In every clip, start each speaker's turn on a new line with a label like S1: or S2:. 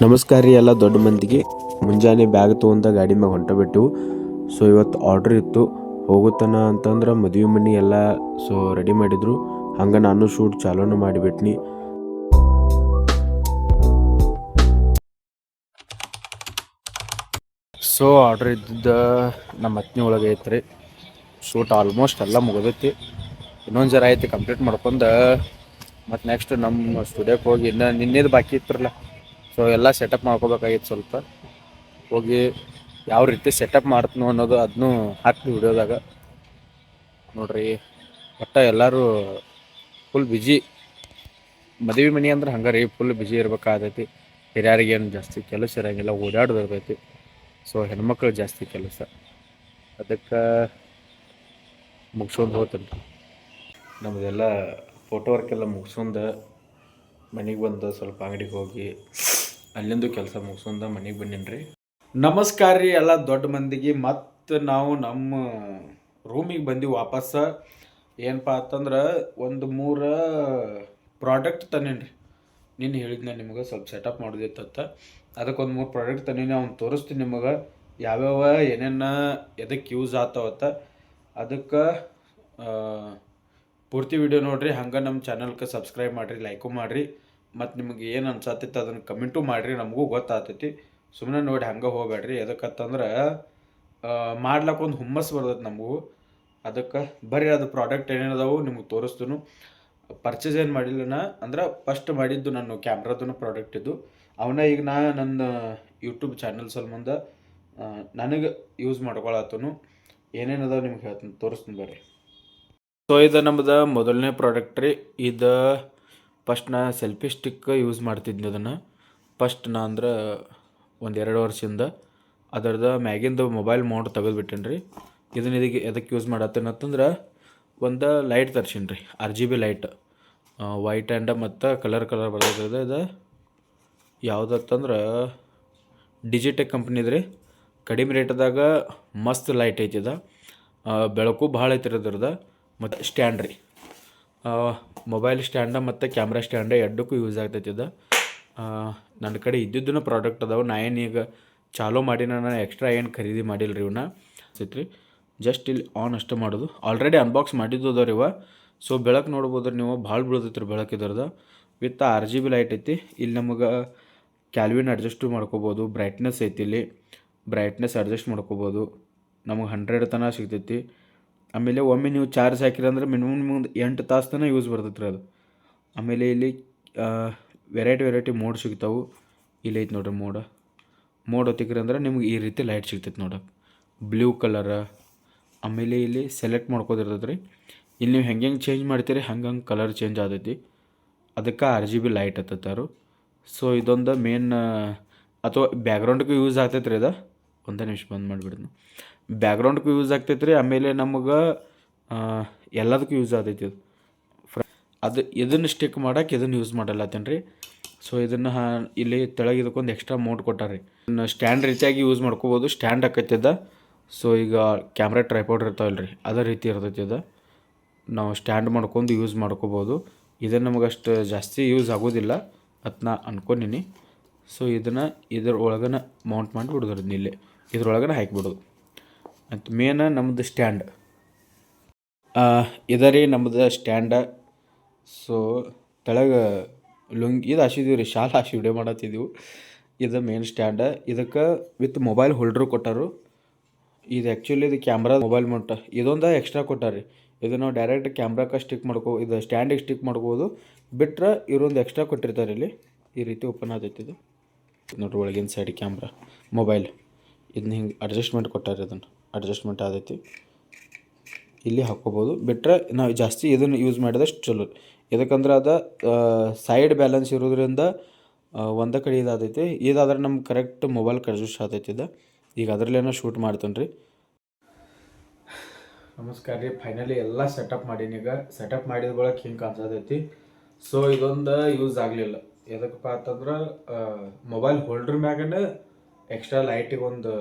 S1: ನಮಸ್ಕಾರ ರೀ ಎಲ್ಲ ದೊಡ್ಡ ಮಂದಿಗೆ. ಮುಂಜಾನೆ ಬ್ಯಾಗ್ ತೊಗೊಂಡ ಗಾಡಿ ಮ್ಯಾಗ ಹೊಂಟಬಿಟ್ಟು. ಸೊ ಇವತ್ತು ಆರ್ಡ್ರ್ ಇತ್ತು ಹೋಗುತ್ತಾನ ಅಂತಂದ್ರೆ ಮದುವೆ ಮನೆ ಎಲ್ಲ ಸೊ ರೆಡಿ ಮಾಡಿದ್ರು. ಹಂಗೆ ನಾನು ಶೂಟ್ ಚಾಲೂನು ಮಾಡಿಬಿಟ್ನಿ. ಸೊ ಆರ್ಡ್ರ್ ಇದ್ದಿದ್ದ ನಮ್ಮ ಅತ್ನಿ ಒಳಗೆ ಐತ್ರಿ. ಶೂಟ್ ಆಲ್ಮೋಸ್ಟ್ ಎಲ್ಲ ಮುಗಿದೈತಿ. ಇನ್ನೊಂದು ಜರ ಐತಿ ಕಂಪ್ಲೀಟ್ ಮಾಡ್ಕೊಂಡು ಮತ್ತು ನೆಕ್ಸ್ಟ್ ನಮ್ಮ ಸ್ಟುಡಿಯೋಕ್ಕೆ ಹೋಗಿ ಇನ್ನು ನಿನ್ನೇದು ಬಾಕಿ ಇತ್ತರಲ್ಲ, ಸೊ ಎಲ್ಲ ಸೆಟಪ್ ಮಾಡ್ಕೋಬೇಕಾಗಿತ್ತು. ಸ್ವಲ್ಪ ಹೋಗಿ ಯಾವ ರೀತಿ ಸೆಟಪ್ ಮಾಡ್ತೀನೋ ಅನ್ನೋದು ಅದನ್ನೂ ಹಾಕ್ತೀವಿ ವಿಡಿಯೋದಾಗ ನೋಡ್ರಿ. ಒಟ್ಟು ಎಲ್ಲರೂ ಫುಲ್ ಬ್ಯುಸಿ. ಮದುವೆ ಮನೆ ಅಂದ್ರೆ ಹಂಗೆ ರೀ, ಫುಲ್ ಬ್ಯುಸಿ ಇರ್ಬೇಕಾಗತೈತಿ. ಹಿರಿಯರಿಗೇನು ಜಾಸ್ತಿ ಕೆಲಸ ಇರೋಂಗಿಲ್ಲ, ಓಡಾಡೋದು ಇರ್ತೈತಿ. ಸೊ ಹೆಣ್ಮಕ್ಳು ಜಾಸ್ತಿ ಕೆಲಸ, ಅದಕ್ಕೆ ಮುಗಿಸ್ಕೊಂಡು ಹೋಗ್ತೀನಿ. ನಮ್ಮದೆಲ್ಲ ಫೋಟೋ ವರ್ಕೆಲ್ಲ ಮುಗಿಸ್ಕೊಂಡು ಮನೆಗೆ ಬಂದು ಸ್ವಲ್ಪ ಅಂಗಡಿಗೆ ಹೋಗಿ ಅಲ್ಲಿಂದು ಕೆಲಸ ಮುಗಿಸ್ಕೊಂಡು ಮನೆಗೆ ಬಂದೀನಿ ರೀ. ನಮಸ್ಕಾರ ರೀ ಎಲ್ಲ ದೊಡ್ಡ ಮಂದಿಗೆ. ಮತ್ತು ನಾವು ನಮ್ಮ ರೂಮಿಗೆ ಬಂದೀವಿ ವಾಪಸ್ಸ. ಏನಪ್ಪ ಅಂತಂದ್ರೆ ಒಂದು 3 ಪ್ರಾಡಕ್ಟ್ ತಂದೀನಿ ರೀ. ನಿನ್ನೆ ಹೇಳಿದ್ನ ನಿಮಗೆ ಸ್ವಲ್ಪ ಸೆಟಪ್ ಮಾಡೋದಿತ್ತ, ಅದಕ್ಕೊಂದು 3 ಪ್ರಾಡಕ್ಟ್ ತಂದೀನಿ. ಅವ್ನು ತೋರಿಸ್ತೀನಿ ನಿಮಗೆ ಯಾವ್ಯಾವ ಏನೇನು ಎದಕ್ಕೆ ಯೂಸ್ ಆಗ್ತಾವತ್ತ. ಅದಕ್ಕೆ ಪೂರ್ತಿ ವಿಡಿಯೋ ನೋಡಿರಿ. ಹಂಗೆ ನಮ್ಮ ಚಾನಲ್ಗೆ ಸಬ್ಸ್ಕ್ರೈಬ್ ಮಾಡಿರಿ, ಲೈಕು ಮಾಡಿರಿ. ಮತ್ತು ನಿಮಗೆ ಏನು ಅನ್ಸತ್ತೈತೆ ಅದನ್ನು ಕಮೆಂಟು ಮಾಡಿರಿ, ನಮಗೂ ಗೊತ್ತಾಗ್ತೈತಿ. ಸುಮ್ಮನೆ ನೋಡಿ ಹಂಗೆ ಹೋಗ್ಬೇಡ್ರಿ. ಎದಕ್ಕಂತಂದ್ರೆ ಮಾಡ್ಲಿಕ್ಕೆ ಒಂದು ಹುಮ್ಮಸ್ಸು ಬರ್ತೈತೆ ನಮಗೂ. ಅದಕ್ಕೆ ಬರ್ರಿ ಅದು ಪ್ರಾಡಕ್ಟ್ ಏನೇನದಾವು ನಿಮ್ಗೆ ತೋರಿಸ್ತೀನಿ. ಪರ್ಚೇಸ್ ಏನು ಮಾಡಿಲ್ಲ ಅಂದ್ರೆ ಫಸ್ಟ್ ಮಾಡಿದ್ದು ನಾನು ಕ್ಯಾಮ್ರಾದೂ ಪ್ರಾಡಕ್ಟ್ ಇದ್ದು ಅವನ್ನ ಈಗ ನನ್ನ ಯೂಟ್ಯೂಬ್ ಚಾನಲ್ ಮುಂದೆ ನನಗೆ ಯೂಸ್ ಮಾಡ್ಕೊಳತ್ತನು. ಏನೇನದಾವ ನಿಮ್ಗೆ ಹೇಳ್ತೀನಿ, ತೋರಿಸ್ತೀನಿ ಬರ್ರಿ. ಸೊ ಇದು ನಮ್ಮದು ಮೊದಲನೇ ಪ್ರಾಡಕ್ಟ್ ರೀ. ಇದು ಫಸ್ಟ್ ನಾ ಸೆಲ್ಫಿ ಸ್ಟಿಕ್ ಯೂಸ್ ಮಾಡ್ತಿದ್ನಿ. ಅದನ್ನು ಫಸ್ಟ್ ನಾ ಅಂದ್ರೆ 1-2 ವರ್ಷದಿಂದ ಅದರದ್ದು ಮ್ಯಾಗಿಂದು ಮೊಬೈಲ್ ಮೌಂಟ್ ತೆಗೆದುಬಿಟ್ಟೇನಿ ರೀ. ಇದಕ್ಕೆ ಎದಕ್ಕೆ ಯೂಸ್ ಮಾಡತ್ತೇನಂತಂದ್ರೆ ಒಂದು ಲೈಟ್ ತರ್ಸೀನಿ ರೀ, RGB ಲೈಟ್, ವೈಟ್ ಆ್ಯಂಡ್ ಮತ್ತು ಕಲರ್ ಬರ್ತದೆ. ಇದು ಯಾವುದಂತಂದ್ರೆ ಡಿಜಿಟೆಕ್ ಕಂಪ್ನಿದು ರೀ. ಕಡಿಮೆ ರೇಟ್ದಾಗ ಮಸ್ತ್ ಲೈಟ್ ಐತಿ. ಇದು ಬೆಳಕು ಭಾಳ ಐತಿ ಇದ್ರದ್ದು. ಮತ್ತು ಸ್ಟ್ಯಾಂಡ್ ರೀ, ಮೊಬೈಲ್ ಸ್ಟ್ಯಾಂಡ ಮತ್ತು ಕ್ಯಾಮ್ರಾ ಸ್ಟ್ಯಾಂಡ ಎರಡಕ್ಕೂ ಯೂಸ್ ಆಗ್ತೈತಿ. ಇದು ನನ್ನ ಕಡೆ ಇದ್ದಿದ್ದೂ ಪ್ರಾಡಕ್ಟ್ ಅದಾವೆ. ನಾ ಏನು ಈಗ ಚಾಲೂ ಮಾಡಿ ನಾನು ಎಕ್ಸ್ಟ್ರಾ ಏನು ಖರೀದಿ ಮಾಡಿಲ್ಲ ರೀ. ಇವನ್ನ ಸಿತ್ರಿ ಜಸ್ಟ್ ಇಲ್ಲಿ ಆನ್ ಅಷ್ಟು ಮಾಡೋದು. ಆಲ್ರೆಡಿ ಅನ್ಬಾಕ್ಸ್ ಮಾಡಿದ್ದು ಅದಾವ್ರಿ ಇವ. ಸೊ ಬೆಳಕು ನೋಡ್ಬೋದ್ರಿ ನೀವು, ಭಾಳ ಬೀಳ್ತೈತೆ ರೀ ಬೆಳಕು ಇದ್ರದ್ದು. ವಿತ್ RGB ಲೈಟ್ ಐತಿ. ಇಲ್ಲಿ ನಮಗೆ ಕ್ಯಾಲ್ವಿನ್ ಅಡ್ಜಸ್ಟು ಮಾಡ್ಕೋಬೋದು. ಬ್ರೈಟ್ನೆಸ್ ಐತಿ, ಇಲ್ಲಿ ಬ್ರೈಟ್ನೆಸ್ ಅಡ್ಜಸ್ಟ್ ಮಾಡ್ಕೋಬೋದು. ನಮಗೆ 100 ತನಕ ಸಿಗ್ತೈತಿ. ಆಮೇಲೆ ಒಮ್ಮೆ ನೀವು ಚಾರ್ಜ್ ಹಾಕಿರಂದ್ರೆ ಮಿನಿಮಮ್ 8 ತಾಸು ತನಕ ಯೂಸ್ ಬರ್ತೈತೆ ರೀ ಅದು. ಆಮೇಲೆ ಇಲ್ಲಿ ವೆರೈಟಿ ಮೋಡ್ ಸಿಗ್ತಾವೆ. ಇಲ್ಲಿ ಐತೆ ನೋಡ್ರಿ ಮೋಡ್ ಹೊತ್ತಿಕ್ರಿ ಅಂದ್ರೆ ನಿಮ್ಗೆ ಈ ರೀತಿ ಲೈಟ್ ಸಿಗ್ತೈತೆ ನೋಡೋಕೆ, ಬ್ಲೂ ಕಲರ. ಆಮೇಲೆ ಇಲ್ಲಿ ಸೆಲೆಕ್ಟ್ ಮಾಡ್ಕೋದಿರ್ತೈತೆ ರೀ. ಇಲ್ಲಿ ನೀವು ಹೆಂಗೆ ಚೇಂಜ್ ಮಾಡ್ತೀರಿ ಹಂಗೆ ಕಲರ್ ಚೇಂಜ್ ಆಗ್ತೈತಿ. ಅದಕ್ಕೆ RGB ಲೈಟ್ ಹತ್ತತ್ತಾರು. ಸೊ ಇದೊಂದು ಮೇನ್, ಅಥವಾ ಬ್ಯಾಕ್ಗ್ರೌಂಡ್ಗೂ ಯೂಸ್ ಆಗ್ತೈತೆ ರೀ. ಇದು ಒಂದೇ ನಿಮಿಷ ಬಂದು ಮಾಡಿಬಿಡ್ತೀನಿ. ಬ್ಯಾಕ್ಗ್ರೌಂಡ್ಗೂ ಯೂಸ್ ಆಗ್ತೈತೆ ರೀ. ಆಮೇಲೆ ನಮಗೆ ಎಲ್ಲದಕ್ಕೂ ಯೂಸ್ ಆಗ್ತೈತಿ ಇದು. ಅದು ಇದನ್ನು ಸ್ಟಿಕ್ ಮಾಡೋಕೆ ಇದನ್ನು ಯೂಸ್ ಮಾಡಲ್ಲತ್ತೇನೆ ರೀ. ಸೊ ಇದನ್ನು ಇಲ್ಲಿ ತೆಳಗೆ ಇದಕ್ಕೊಂದು ಎಕ್ಸ್ಟ್ರಾ ಮೌಂಟ್ ಕೊಟ್ಟಾರೆ ರೀ. ಇನ್ನು ಸ್ಟ್ಯಾಂಡ್ ರೀತಿಯಾಗಿ ಯೂಸ್ ಮಾಡ್ಕೋಬೋದು. ಸ್ಟ್ಯಾಂಡ್ ಹಾಕೈತಿದ್ದ. ಸೊ ಈಗ ಕ್ಯಾಮ್ರಾ ಟ್ರೈಪಾಡ್ ಇರ್ತಾವಲ್ಲ ರೀ, ಅದೇ ರೀತಿ ಇರ್ತೈತಿ. ಇದು ನಾವು ಸ್ಟ್ಯಾಂಡ್ ಮಾಡ್ಕೊಂಡು ಯೂಸ್ ಮಾಡ್ಕೋಬೋದು. ಇದನ್ನು ನಮಗಷ್ಟು ಜಾಸ್ತಿ ಯೂಸ್ ಆಗೋದಿಲ್ಲ ಅಂತ ನಾ ಅನ್ಕೊಂಡೀನಿ. ಸೊ ಇದನ್ನು ಒಳಗನ ಮೌಂಟ್ ಮಾಡಿ ಬಿಡೋದ್ರಿ, ಇಲ್ಲೇ ಇದ್ರೊಳಗನ ಹಾಕಿಬಿಡೋದು ಅಂತ. ಮೇನ್ ನಮ್ಮದು ಸ್ಟ್ಯಾಂಡ್ ಇದರಿ, ನಮ್ಮದು ಸ್ಟ್ಯಾಂಡ. ಸೊ ತೆಳಗೆ ಲುಂಗಿ ಇದು ಹಾಸಿದ್ದೀವಿ ರೀ, ಶಾಲ್ ಹಾಸಿ ವಿಡಿಯೋ ಮಾಡತ್ತಿದ್ದೀವಿ. ಇದು ಮೇನ್ ಸ್ಟ್ಯಾಂಡ. ಇದಕ್ಕೆ ವಿತ್ ಮೊಬೈಲ್ ಹೋಲ್ಡ್ರು ಕೊಟ್ಟಾರು. ಇದು ಆ್ಯಕ್ಚುಲಿ ಇದು ಕ್ಯಾಮ್ರಾ ಮೊಬೈಲ್ ಮೌಂಟ್ ಇದೊಂದು ಎಕ್ಸ್ಟ್ರಾ ಕೊಟ್ಟಾರ ರೀ. ಇದು ನಾವು ಡೈರೆಕ್ಟ್ ಕ್ಯಾಮ್ರಾಕ್ಕೆ ಸ್ಟಿಕ್ ಇದು ಸ್ಟ್ಯಾಂಡಿಗೆ ಸ್ಟಿಕ್ ಮಾಡ್ಕೋಬೋದು. ಬಿಟ್ರೆ ಇವರೊಂದು ಎಕ್ಸ್ಟ್ರಾ ಕೊಟ್ಟಿರ್ತಾರೆ. ಇಲ್ಲಿ ಈ ರೀತಿ ಓಪನ್ ಆಗ್ತೈತಿ. ಇದು ನೋಡ್ರಿ ಒಳಗಿನ ಸೈಡ್ ಕ್ಯಾಮ್ರಾ ಮೊಬೈಲ್ ಇದನ್ನ ಹಿಂಗೆ ಅಡ್ಜಸ್ಟ್ಮೆಂಟ್ ಕೊಟ್ಟಾರೆ. ಇದನ್ನು ಅಡ್ಜಸ್ಟ್ಮೆಂಟ್ ಆದೈತಿ, ಇಲ್ಲಿ ಹಾಕ್ಕೋಬೋದು. ಬಿಟ್ಟರೆ ನಾವು ಜಾಸ್ತಿ ಇದನ್ನು ಯೂಸ್ ಮಾಡಿದಷ್ಟು ಚಲೋ. ಯಾಕಂದ್ರೆ ಅದು ಸೈಡ್ ಬ್ಯಾಲೆನ್ಸ್ ಇರೋದ್ರಿಂದ ಒಂದೇ ಕಡೆ ಇದಾದೈತಿ. ಇದಾದ್ರೆ ನಮ್ಗೆ ಕರೆಕ್ಟ್ ಮೊಬೈಲ್ಗೆ ಅಡ್ಜಸ್ಟ್ ಆಗ್ತೈತಿ. ಇದು ಈಗ ಅದರಲ್ಲೇನೋ ಶೂಟ್ ಮಾಡ್ತಾನೆ ರೀ. ನಮಸ್ಕಾರ ರೀ. ಫೈನಲಿ ಎಲ್ಲ ಸೆಟಪ್ ಮಾಡೀನಿ. ಈಗ ಸೆಟಪ್ ಮಾಡಿದ ಬಳಕ ಹಿಂಗೆ ಕಾಣಿಸತೈತಿ. ಸೊ ಇದೊಂದು ಯೂಸ್ ಆಗಲಿಲ್ಲ. ಎದಕ್ಕಪ್ಪ ಅಂತಂದ್ರೆ ಮೊಬೈಲ್ ಹೋಲ್ಡ್ರ್ ಮ್ಯಾಗನ ಎಕ್ಸ್ಟ್ರಾ ಲೈಟಿಗೆ ಒಂದು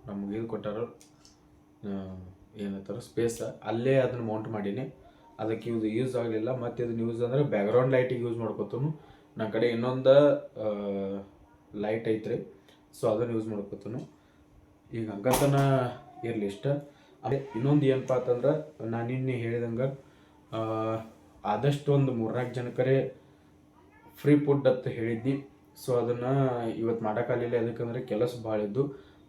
S1: ನಮ್ಗೆ ಇದು ಕೊಟ್ಟಾರು, ಏನಂತಾರೆ ಸ್ಪೇಸ್, ಅಲ್ಲೇ ಅದನ್ನು ಮೌಂಟ್ ಮಾಡೀನಿ. ಅದಕ್ಕೆ ಇದು ಯೂಸ್ ಆಗಲಿಲ್ಲ. ಮತ್ತು ಇದನ್ನು ಯೂಸ್ ಅಂದರೆ ಬ್ಯಾಕ್ಗ್ರೌಂಡ್ ಲೈಟಿಗೆ ಯೂಸ್ ಮಾಡ್ಕೊತನು. ನನ್ನ ಕಡೆ ಇನ್ನೊಂದು ಲೈಟ್ ಐತ್ರಿ. ಸೊ ಅದನ್ನು ಯೂಸ್ ಮಾಡ್ಕೊತಾನು. ಈಗ ಹಂಗತನ ಇರಲಿ ಇಷ್ಟ. ಅದೇ ಇನ್ನೊಂದು ಏನಪ್ಪ ಅಂತಂದ್ರೆ ನಾನು ನಿನ್ನೆ ಹೇಳಿದಂಗೆ ಆದಷ್ಟು ಒಂದು 3-4 ಜನಕರೇ ಫ್ರೀ ಫುಡ್ ಅಂತ ಹೇಳಿದ್ದಿ. ಸೊ ಅದನ್ನು ಇವತ್ತು ಮಾಡೋಕ್ಕಾಗಲಿಲ್ಲ, ಯಾಕಂದರೆ ಕೆಲಸ ಭಾಳ ಇದ್ದು.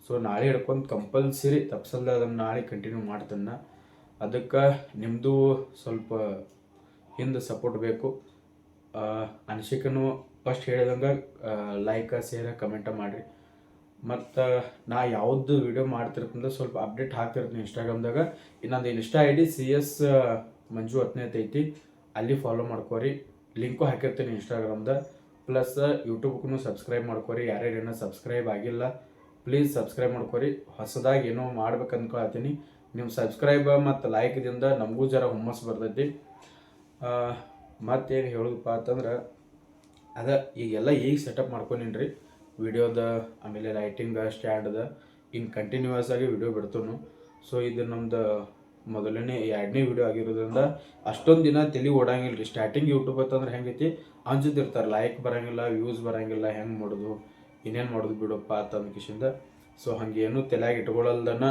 S1: ಸೊ ನಾಳೆ ಹಿಡ್ಕೊಂಡು ಕಂಪಲ್ಸರಿ ತಪ್ಸಲ್ದೆ ಅದನ್ನು ನಾಳೆ ಕಂಟಿನ್ಯೂ ಮಾಡ್ತಾನೆ. ಅದಕ್ಕೆ ನಿಮ್ಮದು ಸ್ವಲ್ಪ ಹಿಂದೆ ಸಪೋರ್ಟ್ ಬೇಕು. ಅನಿಸಿಕೆನೂ ಫಸ್ಟ್ ಹೇಳಿದಂಗೆ ಲೈಕ್ ಶೇರ್ ಕಮೆಂಟ ಮಾಡಿರಿ. ಮತ್ತು ನಾ ಯಾವ್ದು ವೀಡಿಯೋ ಮಾಡ್ತಿರ್ತಂದ್ರೆ ಸ್ವಲ್ಪ ಅಪ್ಡೇಟ್ ಹಾಕ್ತಿರ್ತೀನಿ ಇನ್ಸ್ಟಾಗ್ರಾಮ್ದಾಗ. ಇನ್ನೊಂದು ಇನ್ಸ್ಟಾ ID CS ಮಂಜು 10 ಐತಿ, ಅಲ್ಲಿ ಫಾಲೋ ಮಾಡ್ಕೋರಿ. ಲಿಂಕು ಹಾಕಿರ್ತೀನಿ ಇನ್ಸ್ಟಾಗ್ರಾಮ್ದ. ಪ್ಲಸ್ ಯೂಟ್ಯೂಬ್ಗೂ ಸಬ್ಸ್ಕ್ರೈಬ್ ಮಾಡ್ಕೋರಿ. ಯಾರ್ಯಾರೇನೋ ಸಬ್ಸ್ಕ್ರೈಬ್ ಆಗಿಲ್ಲ ಪ್ಲೀಸ್ ಸಬ್ಸ್ಕ್ರೈಬ್ ಮಾಡ್ಕೋರಿ. ಹೊಸದಾಗಿ ಏನೋ ಮಾಡ್ಬೇಕು ಅಂದ್ಕೊಳ್ತೀನಿ. ನಿಮ್ಮ ಸಬ್ಸ್ಕ್ರೈಬ್ ಮತ್ತು ಲೈಕ್ದಿಂದ ನಮಗೂ ಜರ ಹುಮ್ಮಸ್ಸು ಬರ್ತೈತಿ. ಮತ್ತೇನು ಹೇಳೋದಪ್ಪ ಅಂತಂದ್ರೆ ಈಗೆಲ್ಲ ಈಗ ಸೆಟಪ್ ಮಾಡ್ಕೊಂಡಿನಿ ರೀ ವಿಡಿಯೋದ, ಆಮೇಲೆ ಲೈಟಿಂಗ್ ಸ್ಟ್ಯಾಂಡ್ದ. ಇನ್ನು ಕಂಟಿನ್ಯೂಯಸ್ ಆಗಿ ವಿಡಿಯೋ ಬಿಡ್ತನು. ಸೊ ಇದು ನಮ್ದು ಮೊದಲನೇ 2ನೇ ವಿಡಿಯೋ ಆಗಿರೋದ್ರಿಂದ ಅಷ್ಟೊಂದು ದಿನ ತಲೆ ಓಡಂಗಿಲ್ಲ ರೀ. ಸ್ಟಾರ್ಟಿಂಗ್ ಯೂಟ್ಯೂಬ್ ಅಂತಂದ್ರೆ ಹೆಂಗೈತಿ ಅಂಜಿರ್ತಾರೆ, ಲೈಕ್ ಬರೋಂಗಿಲ್ಲ, ವ್ಯೂಸ್ ಬರೋಂಗಿಲ್ಲ, ಹೆಂಗೆ ಮಾಡೋದು, ಇನ್ನೇನು ಮಾಡೋದು ಬಿಡಪ್ಪ ಅಂತಂದು ಕಿಶಿಂದ. ಸೊ ಹಾಗೇನು ತಲೆಯಾಗಿ ಇಟ್ಕೊಳ್ಳಲ್ದನ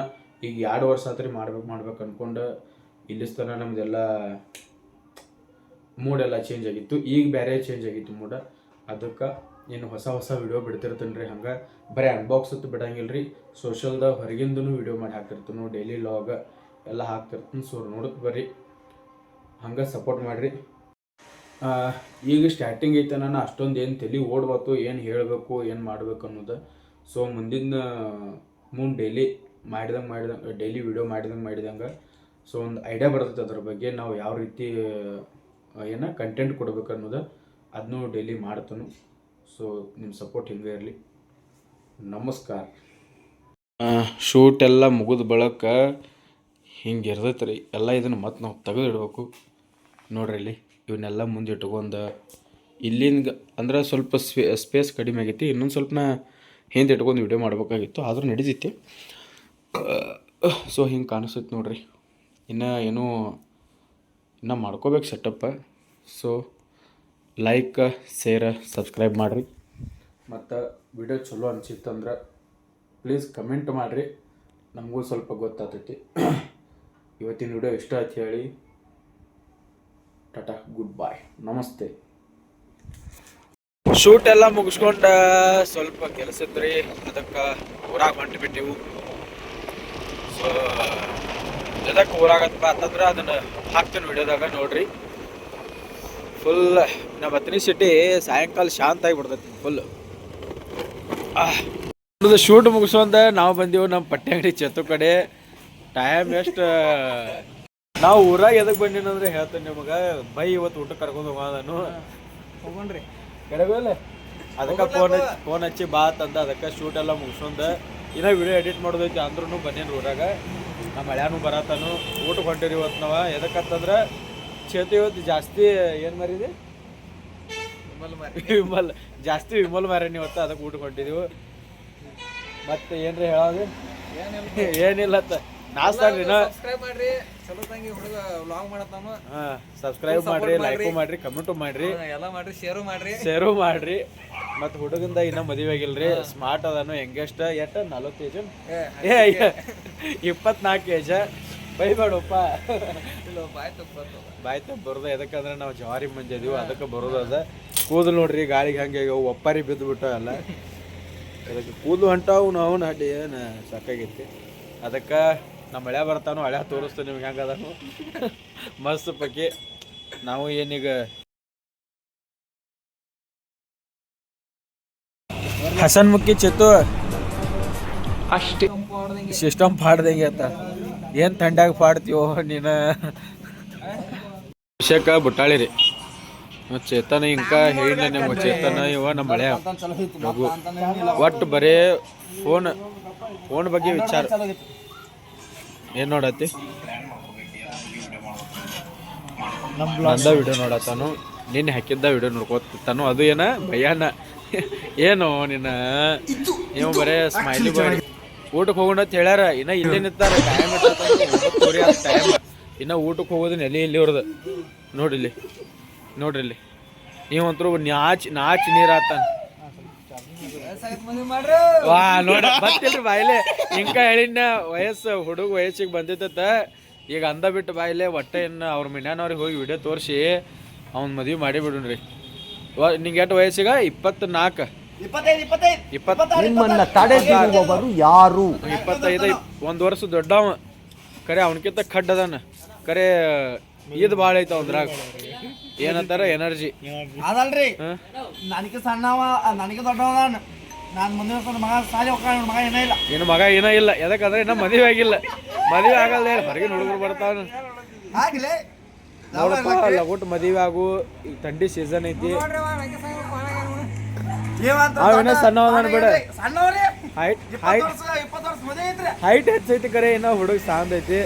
S1: ಈಗ 2 ವರ್ಷ ಆತ್ರಿ ಮಾಡ್ಬೇಕು ಅಂದ್ಕೊಂಡು ಇಲ್ಲಿಸ್ತನ ನಮ್ದೆಲ್ಲ ಮೂಡೆಲ್ಲ ಚೇಂಜ್ ಆಗಿತ್ತು. ಈಗ ಬೇರೆ ಚೇಂಜ್ ಆಗಿತ್ತು ಮೂಡ. ಅದಕ್ಕೆ ಇನ್ನು ಹೊಸ ವಿಡಿಯೋ ಬಿಡ್ತಿರ್ತೀನಿ ರೀ. ಹಂಗೆ ಬರೀ ಅನ್ಬಾಕ್ಸ್ ಅಂತೂ ಬಿಡಂಗಿಲ್ಲ ರೀ. ಸೋಷಲ್ದ ಹೊರಗಿಂದೂ ವಿಡಿಯೋ ಮಾಡಿ ಹಾಕ್ತಿರ್ತೀನಿ, ಡೈಲಿ ಲಾಗ್ ಎಲ್ಲ ಹಾಕ್ತಿರ್ತೀನಿ. ಸೊ ನೋಡಕ್ಕೆ ಬರ್ರಿ, ಹಂಗೆ ಸಪೋರ್ಟ್ ಮಾಡಿರಿ. ಈಗ ಸ್ಟಾರ್ಟಿಂಗ್ ಐತೆ, ನಾನು ಅಷ್ಟೊಂದು ಏನು ತಲೆ ಓಡ್ಬೇಕು, ಏನು ಹೇಳಬೇಕು, ಏನು ಮಾಡಬೇಕು ಅನ್ನೋದು. ಸೊ ಮುಂದೆ ಡೈಲಿ ಡೈಲಿ ವಿಡಿಯೋ ಮಾಡಿದಂಗೆ ಸೊ ಒಂದು ಐಡಿಯಾ ಬರ್ತೈತೆ ಅದ್ರ ಬಗ್ಗೆ. ನಾವು ಯಾವ ರೀತಿ ಕಂಟೆಂಟ್ ಕೊಡ್ಬೇಕು ಅನ್ನೋದು ಅದನ್ನೂ ಡೈಲಿ ಮಾಡ್ತಾನು. ಸೊ ನಿಮ್ಮ ಸಪೋರ್ಟ್ ಹಿಂಗೆ ಇರಲಿ. ನಮಸ್ಕಾರ. ಶೂಟ್ ಎಲ್ಲ ಮುಗಿದ ಬಳಕ ಹಿಂಗೆ ಇರ್ತೈತೆ ರೀ ಎಲ್ಲ. ಇದನ್ನು ಮತ್ತೆ ನಾವು ತೆಗೆದಿಡ್ಬೇಕು ನೋಡ್ರಿ. ಇಲ್ಲಿ ಇವನ್ನೆಲ್ಲ ಮುಂದೆ ಇಟ್ಕೊಂಡು ಇಲ್ಲಿಂದ ಅಂದ್ರೆ ಸ್ವಲ್ಪ ಸ್ಪೇಸ್ ಕಡಿಮೆ ಆಗೈತಿ. ಇನ್ನೊಂದು ಸ್ವಲ್ಪ ಹಿಂದೆ ಇಟ್ಕೊಂಡು ವಿಡಿಯೋ ಮಾಡ್ಬೇಕಾಗಿತ್ತು, ಆದರೂ ನಡೀತೈತಿ. ಸೊ ಹಿಂಗೆ ಕಾಣಿಸ್ತೈತೆ ನೋಡ್ರಿ. ಇನ್ನೂ ಮಾಡ್ಕೋಬೇಕು ಸೆಟಪ್ಪ. ಸೊ ಲೈಕ್ ಶೇರ್ ಸಬ್ಸ್ಕ್ರೈಬ್ ಮಾಡಿರಿ. ಮತ್ತು ವಿಡಿಯೋ ಚಲೋ ಅನಿಸಿತ್ತಂದ್ರೆ ಪ್ಲೀಸ್ ಕಮೆಂಟ್ ಮಾಡಿರಿ, ನಮಗೂ ಸ್ವಲ್ಪ ಗೊತ್ತಾಗ್ತೈತಿ. ಇವತ್ತಿನ ವಿಡಿಯೋ ಇಷ್ಟ ಆಯ್ತು ಹೇಳಿ. ಟಾಟಾ, ಗುಡ್ ಬಾಯ್, ನಮಸ್ತೆ. ಶೂಟ್ ಎಲ್ಲ ಮುಗಿಸ್ಕೊಂಡು ಸ್ವಲ್ಪ ಕೆಲಸ ಇದ್ರಿ, ಅದಕ್ಕೆ ಊರಾಗ ಹೊಂಟ್ಬಿಟ್ಟೆವು. ಸೊ ಎದಕ್ಕೆ ಊರಾಗತ್ತಪ್ಪ ಅಂತಂದ್ರೆ ಅದನ್ನು ಹಾಕ್ತೀನಿ ವಿಡಿಯೋದಾಗ ನೋಡ್ರಿ. ಫುಲ್ ನಮ್ಮ ಸಿಟಿ ಸಾಯಂಕಾಲ ಶಾಂತ ಆಗಿಬಿಡ್ತೈತಿ ಫುಲ್. ಶೂಟ್ ಮುಗಿಸೋಂದ ನಾವು ಬಂದೀವಿ ನಮ್ಮ ಪಟ್ಟಿ ಅಂಗಡಿ ಚೇತು ಕಡೆ. ಟೈಮ್ ಎಷ್ಟು ನಾವು ಊರಾಗ ಎದಕ್ಕೆ ಬಂದಿನಂದ್ರೆ ಹೇಳ್ತೇನೆ ನಿಮಗೆ. ಬೈ ಇವತ್ತು ಊಟಕ್ಕೆ ಕರ್ಕೊಂಡು ಹೋಗೋದನು ಹೋಗ್ರಿ ಕಡೆಗೋಲ್ಲ. ಅದಕ್ಕೆ ಫೋನ್ ಹಚ್ಚಿ ಬಾ ತಂದ. ಅದಕ್ಕೆ ಶೂಟ್ ಎಲ್ಲ ಮುಗಿಸೋಂದ ಇನ್ನೂ ವಿಡಿಯೋ ಎಡಿಟ್ ಮಾಡೋದೈತಿ ಅಂದ್ರೂ ಬಂದೇನು ಊರಾಗ. ನಮ್ಮ ಹಳ್ಯಾನು ಬರತ್ತಾನು. ಊಟಕ್ಕೆ ಹೊಂಟಿರಿ ಇವತ್ತು ನಾವು. ಎದಕ್ಕಂತಂದ್ರೆ ಚೇತು ಇವತ್ತು ಜಾಸ್ತಿ ಏನು ಮಾರಿದೆ ವಿಮಲ್ ಮಾರೇನಿ ಇವತ್ತು. ಅದಕ್ಕೆ ಊಟಕ್ಕೆ ಹೊಂಟಿದೀವಿ. ಮತ್ತೆ ಏನ್ರಿ ಹೇಳೋದು ಏನಿಲ್ಲ ನಾಸ್ತಾನ್ರಿ. ಸಬ್ಸ್ಕ್ರೈಬ್ ಮಾಡ್ರಿ, ಚಲೋ ತಂಗಿ ಹುಡುಗ ವ್ಲಾಗ್ ಮಾಡತ್ತಾನು. ಸಬ್ಸ್ಕ್ರೈಬ್ ಮಾಡ್ರಿ, ಲೈಕ್ ಮಾಡ್ರಿ, ಕಮೆಂಟು ಮಾಡ್ರಿ, ಎಲ್ಲ ಮಾಡ್ರಿ, ಶೇರು ಮಾಡ್ರಿ. ಮತ್ತು ಹುಡುಗಂದ ಇನ್ನೂ ಮದುವೆ ಆಗಿಲ್ರಿ. ಸ್ಮಾರ್ಟ್ ಅದಾನು, ಯಂಗೆಸ್ಟ್. 40 age 24 age. ಬೈಬೇಡಪ್ಪ, ಬಾಯ್ ತಪ್ಪ ಬರೋದ. ಎದಕ್ಕಂದ್ರೆ ನಾವು ಜವಾರಿ ಮಂದಿ ಇದೀವಿ, ಅದಕ್ಕೆ ಬರೋದು ಅದ. ಕೂದಲು ನೋಡ್ರಿ ಗಾಳಿಗೆ ಹಂಗೆ ಒಪ್ಪಾರಿ ಬಿದ್ದು ಬಿಟ್ಟಾವ ಎಲ್ಲ. ಅದಕ್ಕೆ ಕೂದಲು ಹೊಂಟಾವು ನಾವು ನಾಟಿ ಏನು ಸಾಕಾಗೈತಿ. ಅದಕ್ಕೆ ನಮ್ಮ ಹಳೆ ಬರ್ತಾನು, ಹಳೆ ತೋರಿಸ್ತು ನಿಮ್ಗೆ ಹೆಂಗೆ ಅದನು ಮಸ್ತ್ ಪಕ್ಕಿ. ನಾವು ಏನೀಗ ಹಸನ್ಮುಖಿ ಚಿತ್ತು ಅಷ್ಟೇ ಸಿಸ್ಟಮ್ ಪಾಡ್ದಂಗೆ ಅಂತ. ಏನು ಥಂಡ್ಯಾಗ ಪಾಡ್ತೀವೋ ನೀನು. ವಿಷಯಕ್ಕ ಬುಟ್ಟಾಳಿ ರೀ ಚೇತನ ಇಂಕ ಹೇಳಿನ ನಿಮ್ಗೆ. ಚೇತನ ಇವ ನಮ್ಮ ಹಳೆಯ ಮಗು. ಒಟ್ಟು ಬರೇ ಫೋನ್ ಬಗ್ಗೆ ವಿಚಾರ. ಏನು ನೋಡತ್ತಿ? ನಂದ ವಿಡಿಯೋ ನೋಡತ್ತಾನು. ನಿನ್ನೆ ಹಾಕಿದ್ದ ವಿಡಿಯೋ ನೋಡ್ಕೋತಾನು. ಅದು ಏನ ಭಯಾನ ಏನು ನಿನ್ನ ನೀವು ಬರೇ ಸ್ಮೈಲಿ ಬಾಯ್. ಊಟಕ್ಕೆ ಹೋಗೋಣ ಅಂತ ಹೇಳ್ಯಾರ. ಇನ್ನ ಇಲ್ಲೇ ನಿಂತಾರ. ಟೈಮ್ ಟೈಮ್ ಇನ್ನ ಊಟಕ್ಕೆ ಹೋಗೋದು ನೆಲೆ ಇಲ್ಲಿ ಅವ್ರದ್ದು. ನೋಡ್ರಿ ಇಲ್ಲಿ ನೀವಂತರೂ ನಾಚ್ ನೀರು ಆತಾನ. ವಾ ನೋಡ ಬರ್ತಿಲ್ರಿ ಬಾಯಿಲೆ ಇಂಕ ಹೇಳಿನ ವಯಸ್ಸು ಹುಡುಗ ವಯಸ್ಸಿಗೆ ಬಂದಿತ್ತ ಈಗ ಅಂದ ಬಿಟ್ಟು ಬಾಯಿಲೆ ಒಟ್ಟೆ ಇನ್ನು ಅವ್ರ ಮಿನ್ಯಾನವ್ರಿಗೆ ಹೋಗಿ ವಿಡಿಯೋ ತೋರಿಸಿ ಅವ್ನ ಮದುವೆ ಮಾಡಿ ಬಿಡುನ್ರಿ. ನಿಂಗೆ ಎಷ್ಟು ವಯಸ್ಸಿಗ 24
S2: ನಿಮ್ಮನ್ನ ತಡೆದಿರುವವರು ಯಾರು?
S1: 25 1 ವರ್ಷ ದೊಡ್ಡವ ಕರೆ ಅವನಕಿಂತ ಖಡ್ ಅದಾನ ಕರೆ ಇದು ಭಾಳ ಐತ ಅವಂದ್ರಾಗ ಏನಂತಾರ ಎನರ್ಜಿ
S3: ಅದಲ್ರಿ. ನನಗೆ ಸಣ್ಣವ ನನಗೆ ದೊಡ್ಡವ ನಾನು ಮುಂದಿನ ವರ್ಷ ಮಗ ಸಾಲಿ ಹೋಗ್ತಾನ ಮಗ ಏನ ಇಲ್ಲ
S1: ಇನ್ನು ಮಗ ಏನೋ ಇಲ್ಲ ಎದಕ್ಕಂದ್ರೆ ಇನ್ನ ಮದುವೆ ಆಗಿಲ್ಲ. ಮದುವೆ ಆಗಲ್ಲ ಹೊರಗಿನ ಹುಡುಗರು ಬರ್ತಾವ
S3: ಆಗ್ಲೇ
S1: ನೋಡಪ್ಪ ಲಗೋಟ್ ಮದುವೆ ಆಗು ಈಗ ಥಂಡಿ ಸೀಸನ್ ಐತಿ. ಅವೇನ ಸಣ್ಣವದಾನ ಬಿಡ ಹೈಟ್ ಹೆಚ್ಚೈತಿ ಕರೆ ಏನೋ ಹುಡುಗ ಸಾಂದ್ ಐತಿ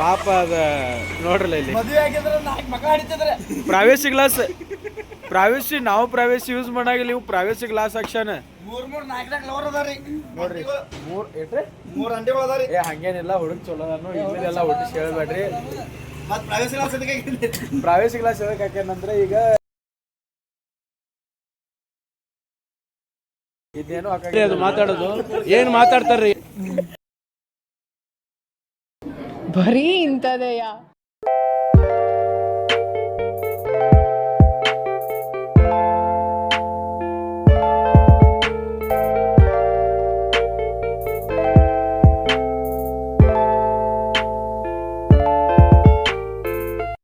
S1: ಪಾಪ ಅದ ನೋಡ್ರಲ್ಲ ಇಲ್ಲಿ ಪ್ರೈವೇಸಿ ಗ್ಲಾಸ್ ಪ್ರೈವೇಸಿ ನಾವು ಪ್ರೈವೇಸಿ ಯೂಸ್ ಮಾಡಾಗಿಲ್ಲ ಇವು ಪ್ರೈವೇಸಿ ಗ್ಲಾಸ್ ಹಾಕ್ಸಾನ ನೋಡ್ರಿ
S3: 3 ಅಂಡೆಗಳು ಅದಾರಿ.
S1: ಹಂಗೇನಿಲ್ಲ ಹುಡುಗ ಚಲೋ ಅದಾನು ಇಲ್ಲೆಲ್ಲ ಒಟ್ಟಿಸಿ ಹೇಳ್ಬೇಡ್ರಿ. ಪ್ರೈವೇಸಿ ಗ್ಲಾಸ್ ಎದಕ್ಕೆ ಹಾಕ್ಯಾನಂದ್ರೆ ಈಗ ಇದೇನು ಅದು ಮಾತಾಡೋದು ಏನ್ ಮಾತಾಡ್ತಾರ್ರಿ
S4: ಬರೀ ಇಂಥದೆಯಾ?